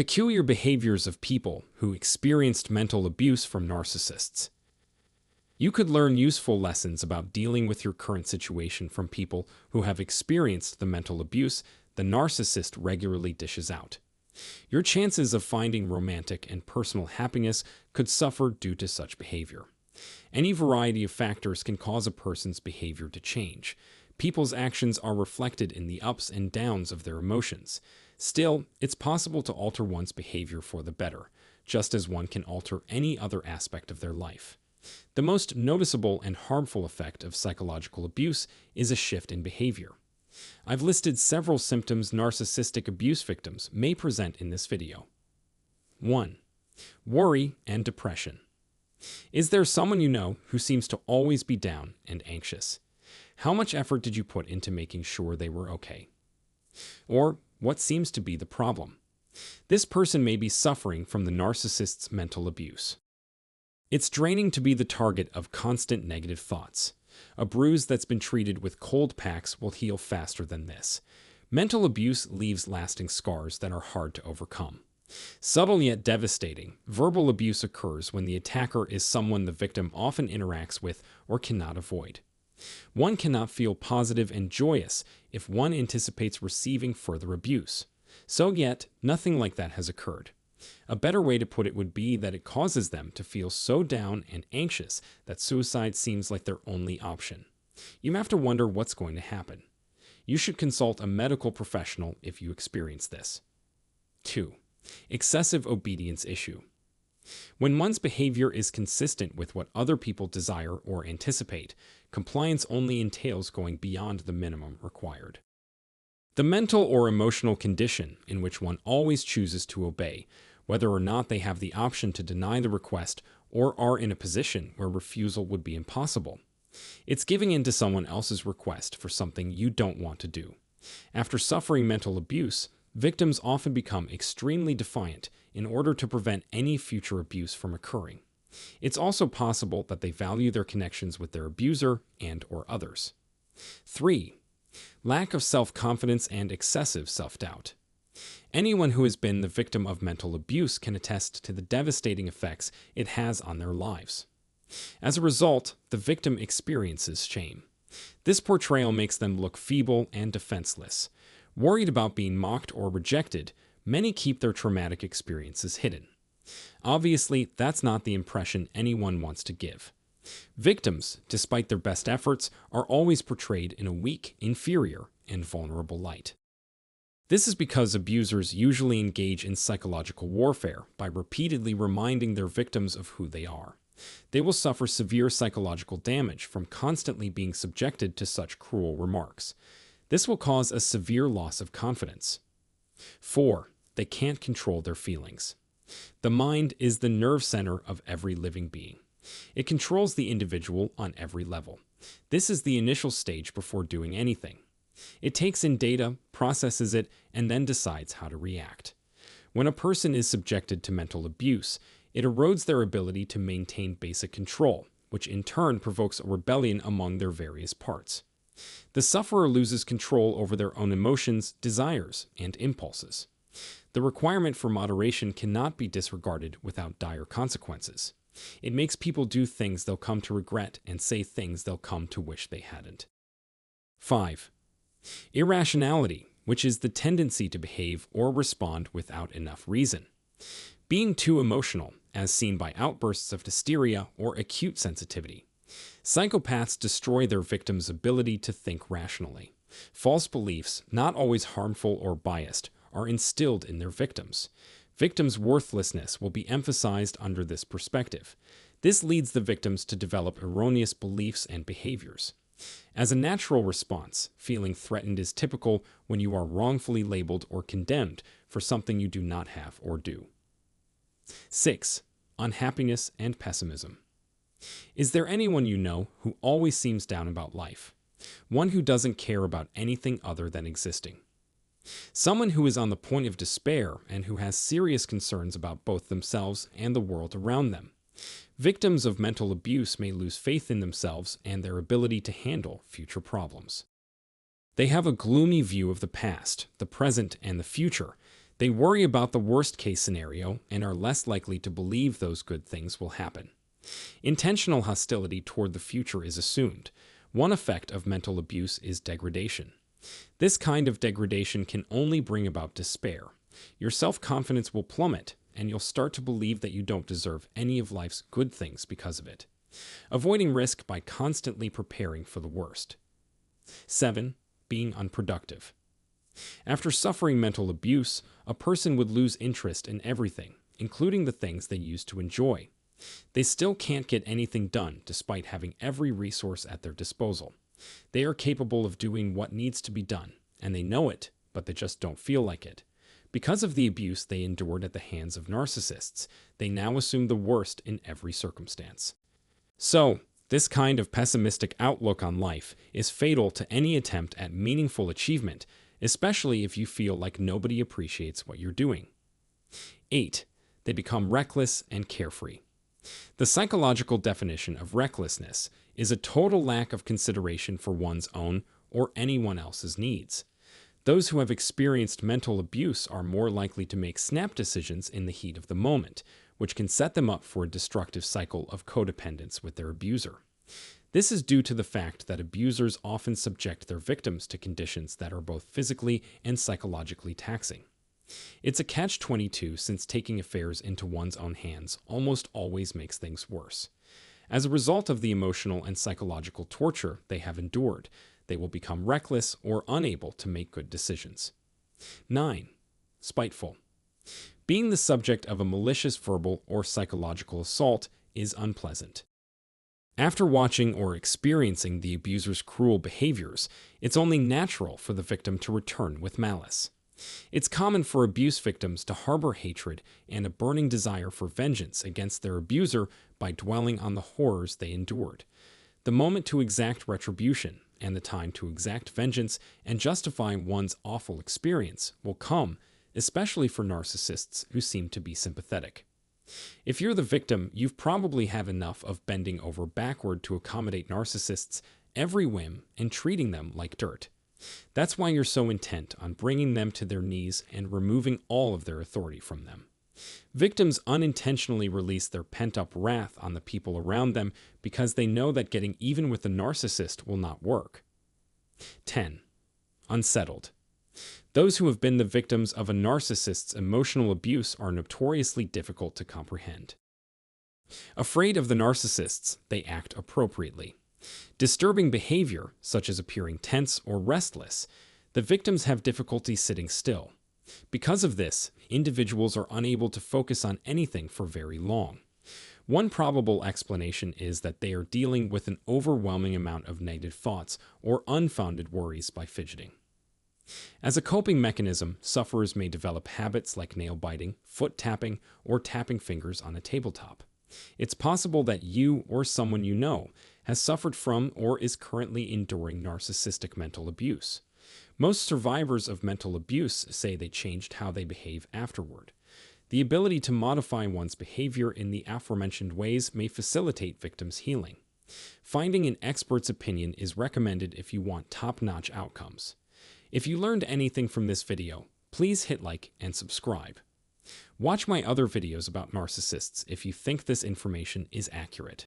Peculiar behaviors of people who experienced mental abuse from narcissists. You could learn useful lessons about dealing with your current situation from people who have experienced the mental abuse the narcissist regularly dishes out. Your chances of finding romantic and personal happiness could suffer due to such behavior. Any variety of factors can cause a person's behavior to change. People's actions are reflected in the ups and downs of their emotions. Still, it's possible to alter one's behavior for the better, just as one can alter any other aspect of their life. The most noticeable and harmful effect of psychological abuse is a shift in behavior. I've listed several symptoms narcissistic abuse victims may present in this video. 1. Worry and depression. Is there someone you know who seems to always be down and anxious? How much effort did you put into making sure they were okay? Or what seems to be the problem? This person may be suffering from the narcissist's mental abuse. It's draining to be the target of constant negative thoughts. A bruise that's been treated with cold packs will heal faster than this. Mental abuse leaves lasting scars that are hard to overcome. Subtle yet devastating, verbal abuse occurs when the attacker is someone the victim often interacts with or cannot avoid. One cannot feel positive and joyous if one anticipates receiving further abuse. So yet, nothing like that has occurred. A better way to put it would be that it causes them to feel so down and anxious that suicide seems like their only option. You have to wonder what's going to happen. You should consult a medical professional if you experience this. 2. Excessive obedience issue. When one's behavior is consistent with what other people desire or anticipate, compliance only entails going beyond the minimum required. The mental or emotional condition in which one always chooses to obey, whether or not they have the option to deny the request or are in a position where refusal would be impossible. It's giving in to someone else's request for something you don't want to do. After suffering mental abuse, victims often become extremely defiant in order to prevent any future abuse from occurring. It's also possible that they value their connections with their abuser and/or others. 3. Lack of self-confidence and excessive self-doubt. Anyone who has been the victim of mental abuse can attest to the devastating effects it has on their lives. As a result, the victim experiences shame. This portrayal makes them look feeble and defenseless. Worried about being mocked or rejected, many keep their traumatic experiences hidden. Obviously, that's not the impression anyone wants to give. Victims, despite their best efforts, are always portrayed in a weak, inferior, and vulnerable light. This is because abusers usually engage in psychological warfare by repeatedly reminding their victims of who they are. They will suffer severe psychological damage from constantly being subjected to such cruel remarks. This will cause a severe loss of confidence. 4. They can't control their feelings. The mind is the nerve center of every living being. It controls the individual on every level. This is the initial stage before doing anything. It takes in data, processes it, and then decides how to react. When a person is subjected to mental abuse, it erodes their ability to maintain basic control, which in turn provokes a rebellion among their various parts. The sufferer loses control over their own emotions, desires, and impulses. The requirement for moderation cannot be disregarded without dire consequences. It makes people do things they'll come to regret and say things they'll come to wish they hadn't. 5. Irrationality, which is the tendency to behave or respond without enough reason. Being too emotional, as seen by outbursts of hysteria or acute sensitivity. Psychopaths destroy their victims' ability to think rationally. False beliefs, not always harmful or biased, are instilled in their victims. Victims' worthlessness will be emphasized under this perspective. This leads the victims to develop erroneous beliefs and behaviors. As a natural response, feeling threatened is typical when you are wrongfully labeled or condemned for something you do not have or do. 6. Unhappiness and pessimism. Is there anyone you know who always seems down about life? One who doesn't care about anything other than existing? Someone who is on the point of despair and who has serious concerns about both themselves and the world around them. Victims of mental abuse may lose faith in themselves and their ability to handle future problems. They have a gloomy view of the past, the present, and the future. They worry about the worst-case scenario and are less likely to believe those good things will happen. Intentional hostility toward the future is assumed. One effect of mental abuse is degradation. This kind of degradation can only bring about despair. Your self-confidence will plummet, and you'll start to believe that you don't deserve any of life's good things because of it. Avoiding risk by constantly preparing for the worst. 7. Being unproductive. After suffering mental abuse, a person would lose interest in everything, including the things they used to enjoy. They still can't get anything done despite having every resource at their disposal. They are capable of doing what needs to be done, and they know it, but they just don't feel like it. Because of the abuse they endured at the hands of narcissists, they now assume the worst in every circumstance. So, this kind of pessimistic outlook on life is fatal to any attempt at meaningful achievement, especially if you feel like nobody appreciates what you're doing. 8. They become reckless and carefree. The psychological definition of recklessness is a total lack of consideration for one's own or anyone else's needs. Those who have experienced mental abuse are more likely to make snap decisions in the heat of the moment, which can set them up for a destructive cycle of codependence with their abuser. This is due to the fact that abusers often subject their victims to conditions that are both physically and psychologically taxing. It's a catch-22 since taking affairs into one's own hands almost always makes things worse. As a result of the emotional and psychological torture they have endured, they will become reckless or unable to make good decisions. 9. Spiteful. Being the subject of a malicious verbal or psychological assault is unpleasant. After watching or experiencing the abuser's cruel behaviors, it's only natural for the victim to return with malice. It's common for abuse victims to harbor hatred and a burning desire for vengeance against their abuser by dwelling on the horrors they endured. The moment to exact retribution and the time to exact vengeance and justify one's awful experience will come, especially for narcissists who seem to be sympathetic. If you're the victim, you've probably had enough of bending over backward to accommodate narcissists' every whim and treating them like dirt. That's why you're so intent on bringing them to their knees and removing all of their authority from them. Victims unintentionally release their pent-up wrath on the people around them because they know that getting even with the narcissist will not work. 10. Unsettled. Those who have been the victims of a narcissist's emotional abuse are notoriously difficult to comprehend. Afraid of the narcissists, they act appropriately. Disturbing behavior, such as appearing tense or restless, the victims have difficulty sitting still. Because of this, individuals are unable to focus on anything for very long. One probable explanation is that they are dealing with an overwhelming amount of negative thoughts or unfounded worries by fidgeting. As a coping mechanism, sufferers may develop habits like nail biting, foot tapping, or tapping fingers on a tabletop. It's possible that you or someone you know has suffered from or is currently enduring narcissistic mental abuse. Most survivors of mental abuse say they changed how they behave afterward. The ability to modify one's behavior in the aforementioned ways may facilitate victims' healing. Finding an expert's opinion is recommended if you want top-notch outcomes. If you learned anything from this video, please hit like and subscribe. Watch my other videos about narcissists if you think this information is accurate.